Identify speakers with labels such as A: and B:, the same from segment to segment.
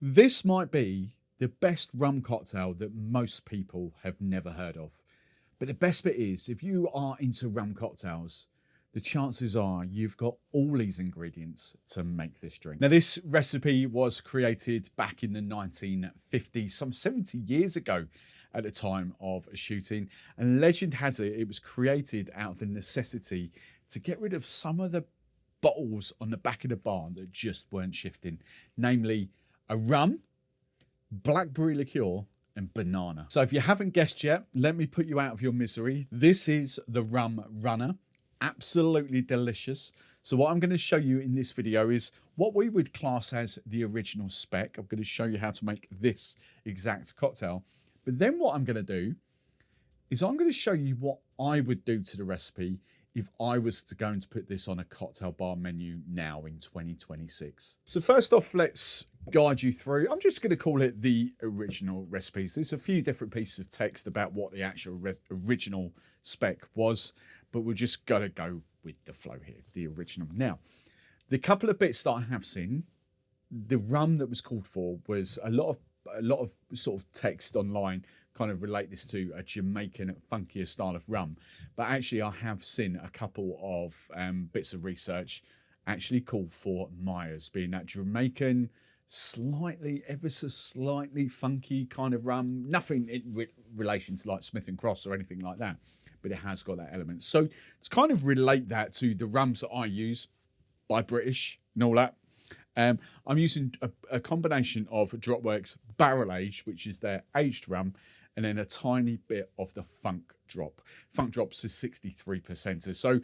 A: This might be the best rum cocktail that most people have never heard of. But the best bit is, if you are into rum cocktails, the chances are you've got all these ingredients to make this drink. Now, this recipe was created back in the 1950s, some 70 years ago at the time of shooting. And legend has it, it was created out of the necessity to get rid of some of the bottles on the back of the barn that just weren't shifting, namely a rum, blackberry liqueur, and banana. So if you haven't guessed yet, let me put you out of your misery. This is the Rum Runner. Absolutely delicious. So what I'm going to show you in this video is what we would class as the original spec. I'm going to show you how to make this exact cocktail. But then what I'm going to do is I'm going to show you what I would do to the recipe if I was going to put this on a cocktail bar menu now in 2026. So first off, let's guide you through. I'm just going to call it the original recipes. There's a few different pieces of text about what the actual original spec was, but we're just going to go with the flow here, the original. Now, the couple of bits that I have seen, the rum that was called for was a lot of sort of text online kind of relate this to a Jamaican funkier style of rum, but actually I have seen a couple of bits of research actually called for Myers, being that Jamaican slightly, ever so slightly funky kind of rum, nothing in relation to like Smith and Cross or anything like that, but it has got that element. So to kind of relate that to the rums that I use, by British and all that, I'm using a combination of Dropworks Barrel Aged, which is their aged rum, and then a tiny bit of the Funk Drop. Funk Drop's is 63%. So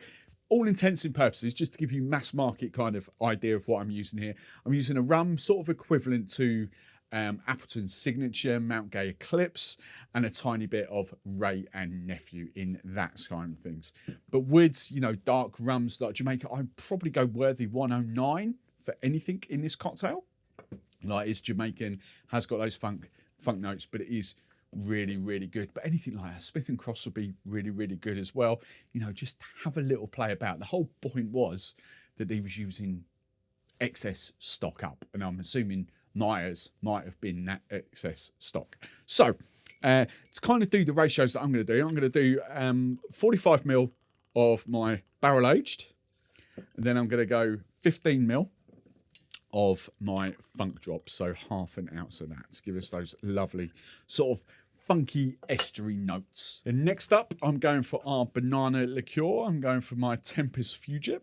A: all intents and purposes, just to give you mass market kind of idea of what I'm using here, I'm using a rum sort of equivalent to Appleton's Signature, Mount Gay Eclipse, and a tiny bit of Ray and Nephew in that kind of things. But with, you know, dark rums like Jamaica, I'd probably go Worthy 109 for anything in this cocktail. Like, it's Jamaican, has got those funk notes, but it is really, really good. But anything like that, Smith and Cross would be really, really good as well. You know, just have a little play about. The whole point was that he was using excess stock up, and I'm assuming Myers might have been that excess stock. So to kind of do the ratios that I'm going to do 45ml of my barrel aged, and then I'm going to go 15ml of my Funk Drop, so half an ounce of that to give us those lovely sort of funky estery notes. And next up, I'm going for our banana liqueur. I'm going for my Tempest Fugit.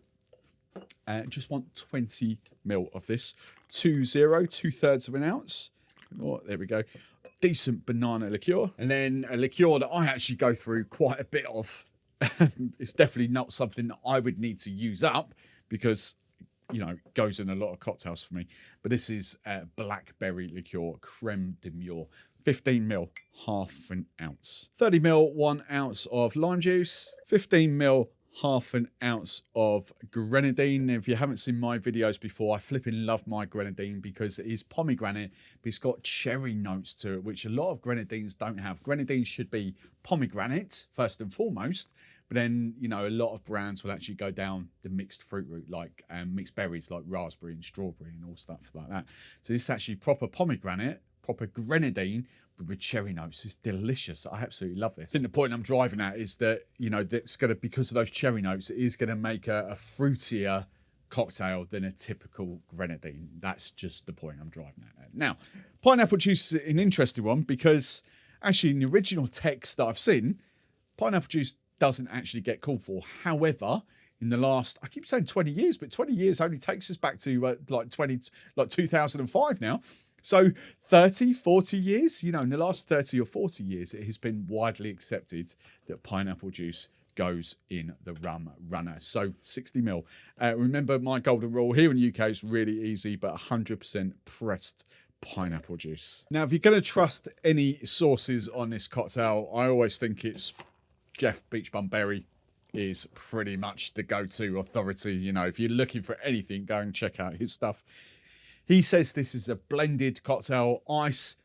A: Just want 20ml of this, 2/3 of an ounce. Oh, there we go. Decent banana liqueur. And then a liqueur that I actually go through quite a bit of. It's definitely not something that I would need to use up because, you know, it goes in a lot of cocktails for me. But this is blackberry liqueur, creme de mure. 15ml, half an ounce. 30ml, 1 ounce of lime juice. 15ml, half an ounce of grenadine. If you haven't seen my videos before, I flipping love my grenadine because it is pomegranate, but it's got cherry notes to it, which a lot of grenadines don't have. Grenadine should be pomegranate first and foremost, but then, you know, a lot of brands will actually go down the mixed fruit route, like mixed berries like raspberry and strawberry and all stuff like that. So this is actually proper pomegranate, proper grenadine, but with cherry notes. It's delicious. I absolutely love this. I think the point I'm driving at is that, you know, that's going to, because of those cherry notes, it is going to make a fruitier cocktail than a typical grenadine. That's just the point I'm driving at. Now, pineapple juice is an interesting one because actually in the original text that I've seen, pineapple juice doesn't actually get called for. However, in the last, I keep saying 20 years, but 20 years only takes us back to like 2005 now. So 30, 40 years, you know, in the last 30 or 40 years, it has been widely accepted that pineapple juice goes in the Rum Runner. So 60ml. Remember, my golden rule here in the UK is really easy, but 100% pressed pineapple juice. Now, if you're going to trust any sources on this cocktail, I always think it's Jeff Beach Bum Berry is pretty much the go-to authority. You know, if you're looking for anything, go and check out his stuff. He says this is a blended cocktail, ice,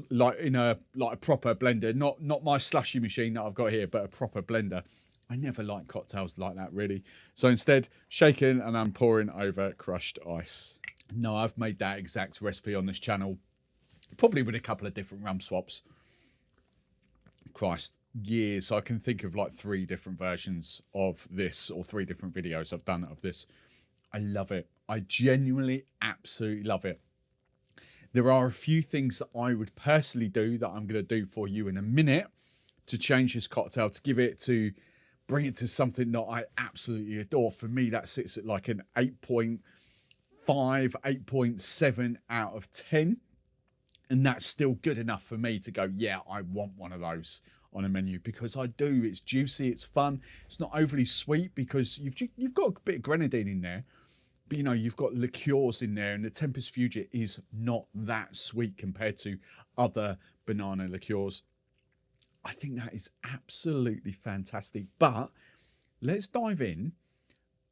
A: like in a proper blender, not my slushy machine that I've got here, but a proper blender. I never like cocktails like that, really. So instead, shaken and I'm pouring over crushed ice. No, I've made that exact recipe on this channel Probably with a couple of different rum swaps. Christ, years. I can think of like 3 different versions of this, or 3 different videos I've done of this. I love it. I genuinely absolutely love it. There are a few things that I would personally do that I'm going to do for you in a minute to change this cocktail, to bring it to something that I absolutely adore. For me, that sits at like an 8.5, 8.7 out of 10. And that's still good enough for me to go, yeah, I want one of those on a menu, because I do. It's juicy, it's fun. It's not overly sweet because you've got a bit of grenadine in there. But, you know, you've got liqueurs in there, and the Tempest Fugia is not that sweet compared to other banana liqueurs. I think that is absolutely fantastic. But let's dive in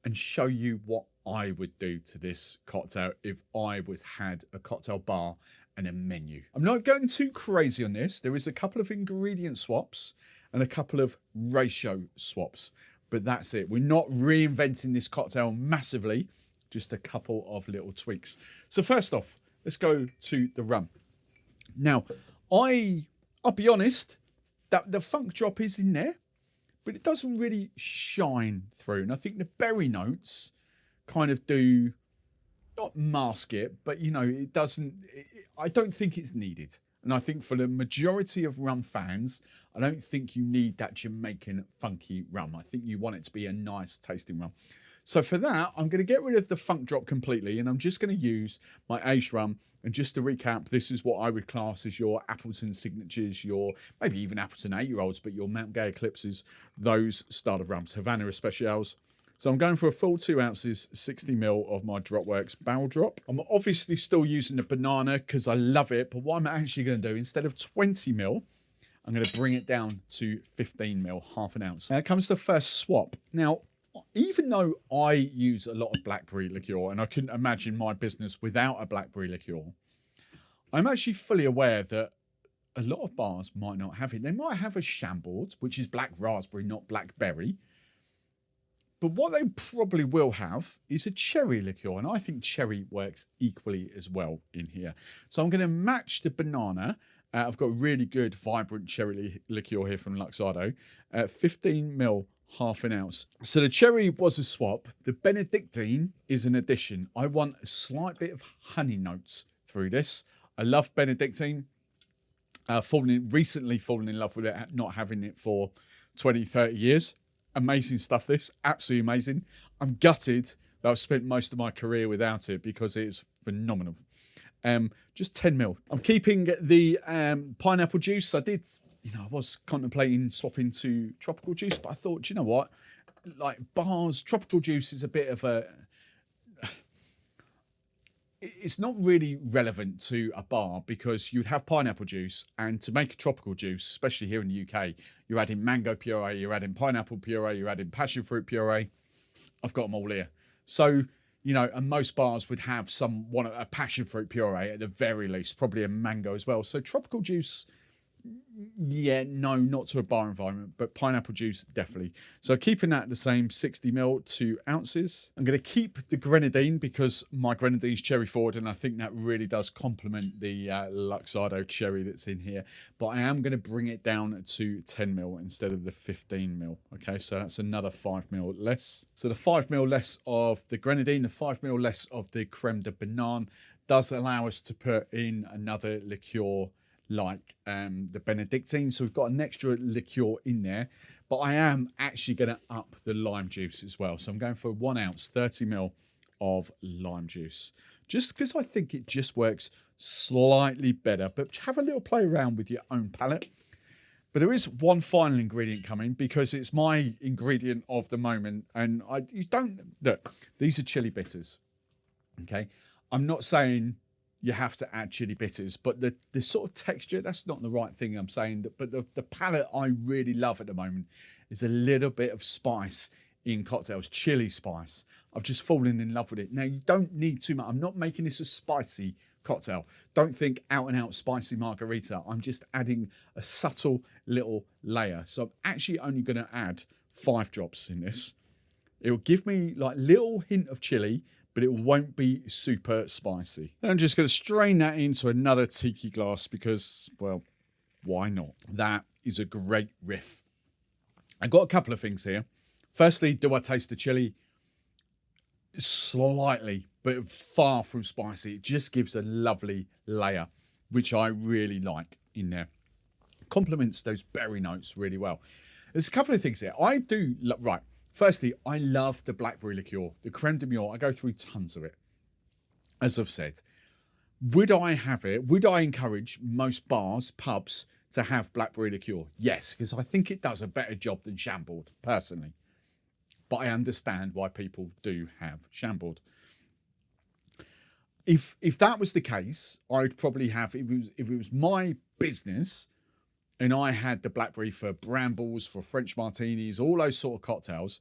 A: and show you what I would do to this cocktail if I had a cocktail bar and a menu. I'm not going too crazy on this. There is a couple of ingredient swaps and a couple of ratio swaps, but that's it. We're not reinventing this cocktail massively. Just a couple of little tweaks. So first off, let's go to the rum. Now, I'll be honest, that the funk drop is in there, but it doesn't really shine through. And I think the berry notes kind of do, not mask it, but, you know, it doesn't, I don't think it's needed. And I think for the majority of rum fans, I don't think you need that Jamaican funky rum. I think you want it to be a nice tasting rum. So for that, I'm going to get rid of the funk drop completely, and I'm just going to use my aged rum. And just to recap, this is what I would class as your Appleton Signatures, your maybe even Appleton 8-year-olds, but your Mount Gay Eclipses, those style of rums, Havana Especials. So I'm going for a full 2 ounces, 60 ml of my Dropworks barrel drop. I'm obviously still using the banana because I love it, but what I'm actually going to do, instead of 20 ml, I'm going to bring it down to 15 ml, half an ounce. Now it comes to the first swap. Now, even though I use a lot of blackberry liqueur, and I couldn't imagine my business without a blackberry liqueur, I'm actually fully aware that a lot of bars might not have it. They might have a Chambord, which is black raspberry, not blackberry. But what they probably will have is a cherry liqueur, and I think cherry works equally as well in here. So I'm going to match the banana. I've got a really good, vibrant cherry liqueur here from Luxardo, 15 ml, half an ounce. So the cherry was a swap. The Benedictine is an addition. I want a slight bit of honey notes through this. I love Benedictine. Recently fallen in love with it, not having it for 20, 30 years. Amazing stuff, this. Absolutely amazing. I'm gutted that I've spent most of my career without it because it is phenomenal. Just 10 ml. I'm keeping the pineapple juice. I was contemplating swapping to tropical juice, but I thought, you know what? Like bars, tropical juice is a bit of a... It's not really relevant to a bar because you'd have pineapple juice, and to make a tropical juice, especially here in the UK, you're adding mango puree, you're adding pineapple puree, you're adding passion fruit puree. I've got them all here. So, you know, and most bars would have a passion fruit puree at the very least, probably a mango as well. So tropical juice, yeah, no, not to a bar environment, but pineapple juice, definitely. So keeping that the same, 60 ml, 2 ounces. I'm going to keep the grenadine because my grenadine's cherry forward, and I think that really does complement the Luxardo cherry that's in here. But I am going to bring it down to 10 ml instead of the 15 ml. Okay, so that's another 5 ml less. So the 5 ml less of the grenadine, the 5 ml less of the creme de banane does allow us to put in another liqueur like the Benedictine. So we've got an extra liqueur in there, but I am actually going to up the lime juice as well. So I'm going for 1 ounce, 30 ml of lime juice, just because I think it just works slightly better, but have a little play around with your own palate. But there is one final ingredient coming because it's my ingredient of the moment. And look, these are chili bitters. Okay. I'm not saying you have to add chili bitters, but the sort of texture, that's not the right thing I'm saying, but the palette I really love at the moment is a little bit of spice in cocktails, chili spice. I've just fallen in love with it. Now, you don't need too much. I'm not making this a spicy cocktail. Don't think out and out spicy margarita. I'm just adding a subtle little layer. So I'm actually only going to add 5 drops in this. It will give me like little hint of chili, but it won't be super spicy. Then I'm just going to strain that into another tiki glass because, well, why not? That is a great riff. I've got a couple of things here. Firstly, do I taste the chili? Slightly, but far from spicy. It just gives a lovely layer, which I really like in there. Complements those berry notes really well. There's a couple of things here. I do, right. Firstly, I love the blackberry liqueur, the creme de mure. I go through tons of it. As I've said, would I have it? Would I encourage most bars, pubs to have blackberry liqueur? Yes, because I think it does a better job than Chambord, personally. But I understand why people do have Chambord. If that was the case, I'd probably have, if it was my business and I had the blackberry for brambles, for French martinis, all those sort of cocktails,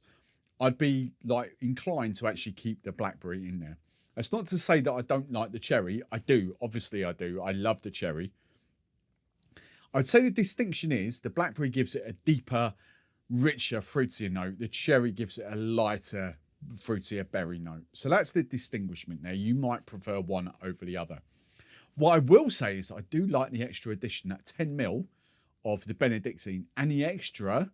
A: I'd be like inclined to actually keep the blackberry in there. That's not to say that I don't like the cherry. I do. Obviously I do. I love the cherry. I'd say the distinction is the blackberry gives it a deeper, richer, fruitier note. The cherry gives it a lighter, fruitier berry note. So that's the distinguishment there. You might prefer one over the other. What I will say is I do like the extra addition, that 10ml of the Benedictine and the extra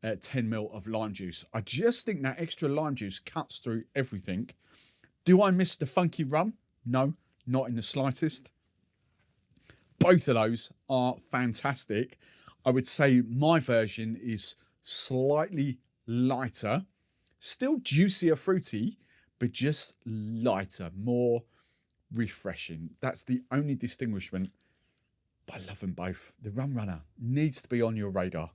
A: 10ml of lime juice. I just think that extra lime juice cuts through everything. Do I miss the funky rum? No, not in the slightest. Both of those are fantastic. I would say my version is slightly lighter, still juicier, fruity, but just lighter, more refreshing. That's the only distinguishment. But I love them both. The Rum Runner needs to be on your radar.